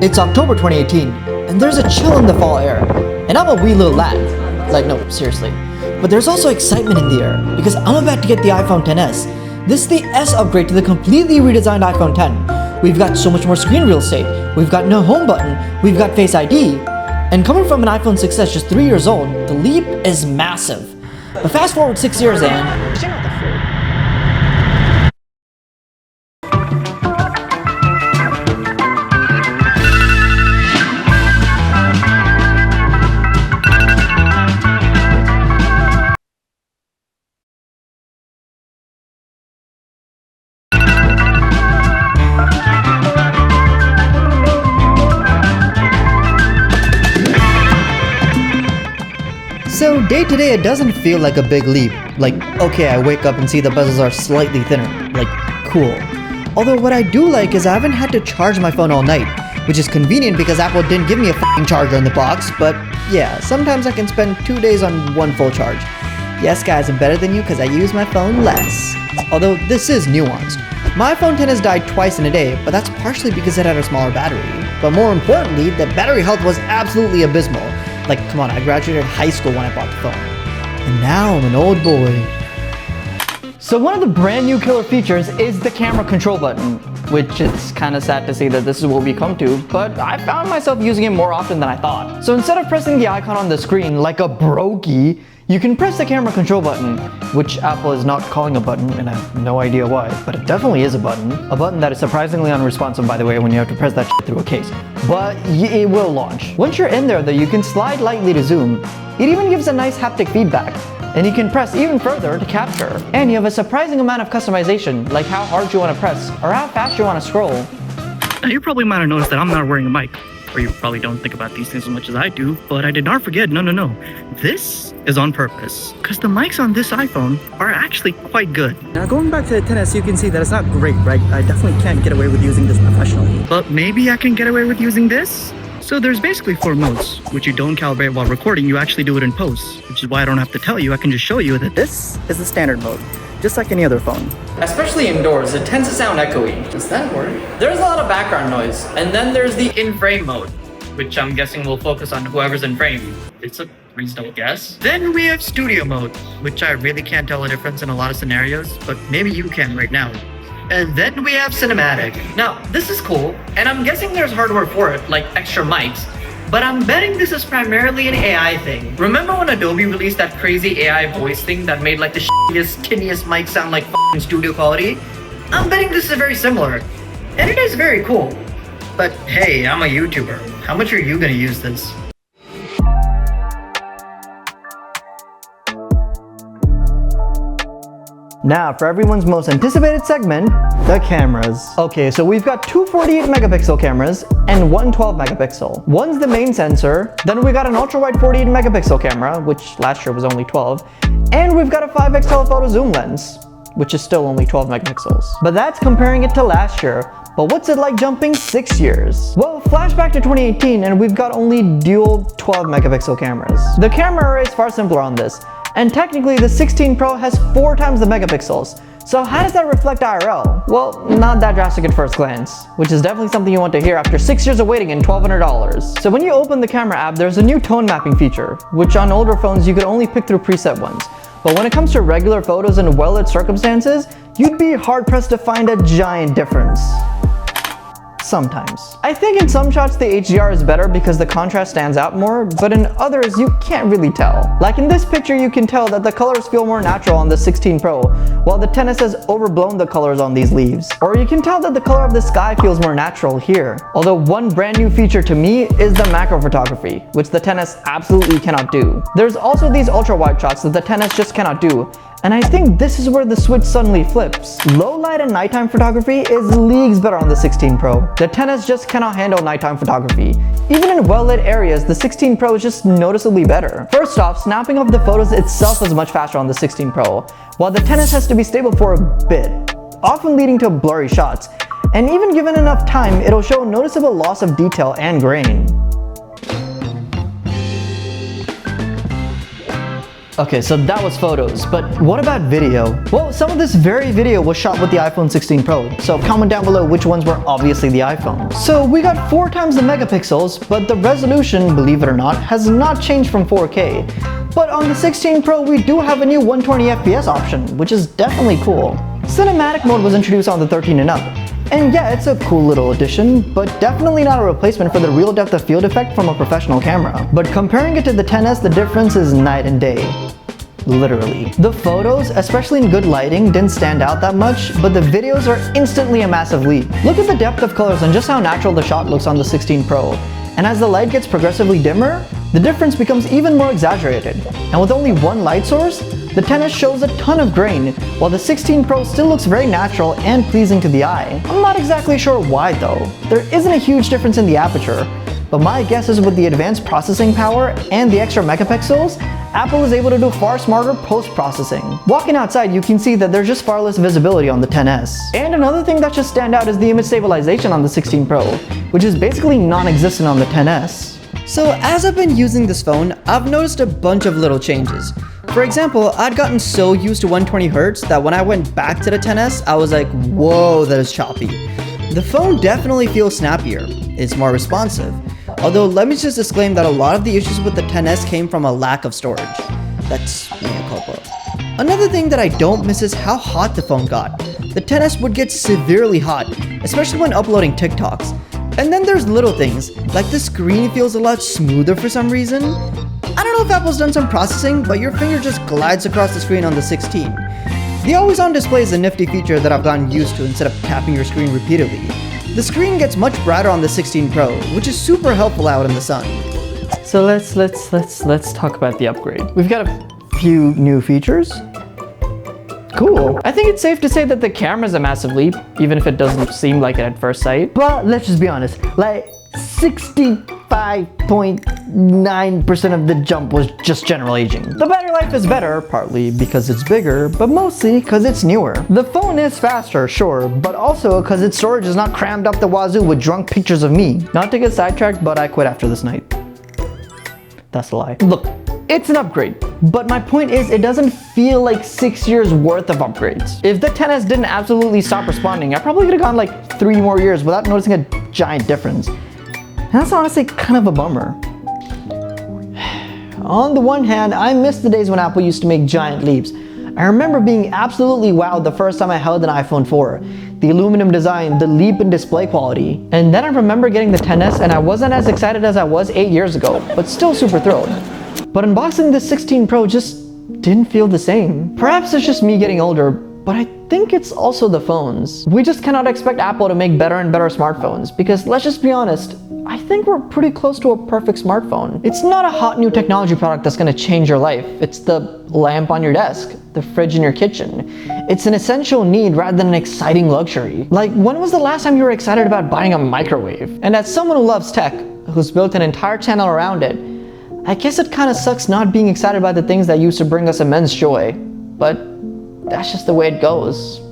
It's October 2018, and there's a chill in the fall air. And I'm a wee little lad. Like, no, seriously. But there's also excitement in the air, because I'm about to get the iPhone XS. This is the S upgrade to the completely redesigned iPhone X. We've got so much more screen real estate, we've got no home button, we've got Face ID. And coming from an iPhone 6S just 3 years old, the leap is massive. But fast forward 6 years and... check out the phone. So day to day it doesn't feel like a big leap. Like, okay, I wake up and see the bezels are slightly thinner. Like, cool. Although what I do like is I haven't had to charge my phone all night, which is convenient because Apple didn't give me a f***ing charger in the box, but yeah, sometimes I can spend 2 days on one full charge. Yes guys, I'm better than you because I use my phone less. Although this is nuanced. My iPhone X has died twice in a day, but that's partially because it had a smaller battery. But more importantly, the battery health was absolutely abysmal. Like, come on, I graduated high school when I bought the phone. And now I'm an old boy. So one of the brand new killer features is the camera control button, which it's kind of sad to see that this is what we come to, but I found myself using it more often than I thought. So instead of pressing the icon on the screen like a brokey, you can press the camera control button, which Apple is not calling a button, and I have no idea why, but it definitely is a button. A button that is surprisingly unresponsive, by the way, when you have to press that shit through a case. But it will launch. Once you're in there though, you can slide lightly to zoom. It even gives a nice haptic feedback. And you can press even further to capture. And you have a surprising amount of customization, like how hard you want to press, or how fast you want to scroll. Now you probably might have noticed that I'm not wearing a mic. Or you probably don't think about these things as much as I do, but I did not forget, no. This is on purpose, because the mics on this iPhone are actually quite good. Now going back to the XS, you can see that it's not great, right? I definitely can't get away with using this professionally. But maybe I can get away with using this? So there's basically 4 modes, which you don't calibrate while recording, you actually do it in post, which is why I don't have to tell you, I can just show you that This is the standard mode, just like any other phone. Especially indoors, it tends to sound echoey. Does that work? There's a lot of background noise, and then there's the in-frame mode, which I'm guessing will focus on whoever's in frame. It's a reasonable guess. Then we have studio mode, which I really can't tell a difference in a lot of scenarios, but maybe you can right now. And then we have cinematic. Now, this is cool, and I'm guessing there's hardware for it, like extra mics, but I'm betting this is primarily an AI thing. Remember when Adobe released that crazy AI voice thing that made like the shittiest, tinniest mic sound like f***ing studio quality? I'm betting this is very similar, and it is very cool. But hey, I'm a YouTuber. How much are you gonna use this? Now, for everyone's most anticipated segment, the cameras. Okay, so we've got two 48 megapixel cameras and one 12 megapixel. One's the main sensor, then we got an ultra-wide 48 megapixel camera, which last year was only 12, and we've got a 5x telephoto zoom lens, which is still only 12 megapixels. But that's comparing it to last year. But what's it like jumping 6 years? Well, flashback to 2018 and we've got only dual 12 megapixel cameras. The camera array is far simpler on this, and technically the 16 Pro has 4 times the megapixels. So how does that reflect IRL? Well, not that drastic at first glance, which is definitely something you want to hear after 6 years of waiting and $1,200. So when you open the camera app, there's a new tone mapping feature, which on older phones you could only pick through preset ones. But when it comes to regular photos in well-lit circumstances, you'd be hard-pressed to find a giant difference. Sometimes. I think in some shots the HDR is better because the contrast stands out more, but in others you can't really tell. Like in this picture you can tell that the colors feel more natural on the 16 Pro, while the XS has overblown the colors on these leaves. Or you can tell that the color of the sky feels more natural here. Although one brand new feature to me is the macro photography, which the XS absolutely cannot do. There's also these ultra-wide shots that the XS just cannot do, and I think this is where the switch suddenly flips. Low light and nighttime photography is leagues better on the 16 Pro. The XS just cannot handle nighttime photography. Even in well-lit areas, the 16 Pro is just noticeably better. First off, snapping of the photos itself is much faster on the 16 Pro, while the XS has to be stable for a bit, often leading to blurry shots. And even given enough time, it'll show noticeable loss of detail and grain. Okay, so that was photos, but what about video? Well, some of this very video was shot with the iPhone 16 Pro, so comment down below which ones were obviously the iPhone. So we got 4 times the megapixels, but the resolution, believe it or not, has not changed from 4K. But on the 16 Pro, we do have a new 120 FPS option, which is definitely cool. Cinematic mode was introduced on the 13 and up. And yeah, it's a cool little addition, but definitely not a replacement for the real depth of field effect from a professional camera. But comparing it to the XS, the difference is night and day. Literally. The photos, especially in good lighting, didn't stand out that much, but the videos are instantly a massive leap. Look at the depth of colors and just how natural the shot looks on the 16 Pro. And as the light gets progressively dimmer, the difference becomes even more exaggerated. And with only one light source, the XS shows a ton of grain, while the 16 Pro still looks very natural and pleasing to the eye. I'm not exactly sure why though. There isn't a huge difference in the aperture, but my guess is with the advanced processing power and the extra megapixels, Apple is able to do far smarter post-processing. Walking outside, you can see that there's just far less visibility on the XS. And another thing that should stand out is the image stabilization on the 16 Pro, which is basically non-existent on the XS. So as I've been using this phone, I've noticed a bunch of little changes. For example, I'd gotten so used to 120Hz that when I went back to the XS, I was like, whoa, that is choppy. The phone definitely feels snappier. It's more responsive. Although let me just disclaim that a lot of the issues with the XS came from a lack of storage. That's mea culpa. Another thing that I don't miss is how hot the phone got. The XS would get severely hot, especially when uploading TikToks. And then there's little things, like the screen feels a lot smoother for some reason. I don't know if Apple's done some processing, but your finger just glides across the screen on the 16. The always on display is a nifty feature that I've gotten used to instead of tapping your screen repeatedly. The screen gets much brighter on the 16 Pro, which is super helpful out in the sun. So let's talk about the upgrade. We've got a few new features. Cool. I think it's safe to say that the camera's a massive leap, even if it doesn't seem like it at first sight. But let's just be honest, like 65.9% of the jump was just general aging. The battery life is better, partly because it's bigger, but mostly because it's newer. The phone is faster, sure, but also because its storage is not crammed up the wazoo with drunk pictures of me. Not to get sidetracked, but I quit after this night. That's a lie. Look, it's an upgrade, but my point is it doesn't feel like 6 years worth of upgrades. If the XS didn't absolutely stop responding, I probably could have gone like 3 more years without noticing a giant difference. And that's honestly kind of a bummer. On the one hand, I miss the days when Apple used to make giant leaps. I remember being absolutely wowed the first time I held an iPhone 4. The aluminum design, the leap in display quality. And then I remember getting the XS and I wasn't as excited as I was 8 years ago, but still super thrilled. But unboxing the 16 Pro just didn't feel the same. Perhaps it's just me getting older, but I think it's also the phones. We just cannot expect Apple to make better and better smartphones because let's just be honest, I think we're pretty close to a perfect smartphone. It's not a hot new technology product that's gonna change your life. It's the lamp on your desk, the fridge in your kitchen. It's an essential need rather than an exciting luxury. Like, when was the last time you were excited about buying a microwave? And as someone who loves tech, who's built an entire channel around it, I guess it kind of sucks not being excited by the things that used to bring us immense joy. But that's just the way it goes.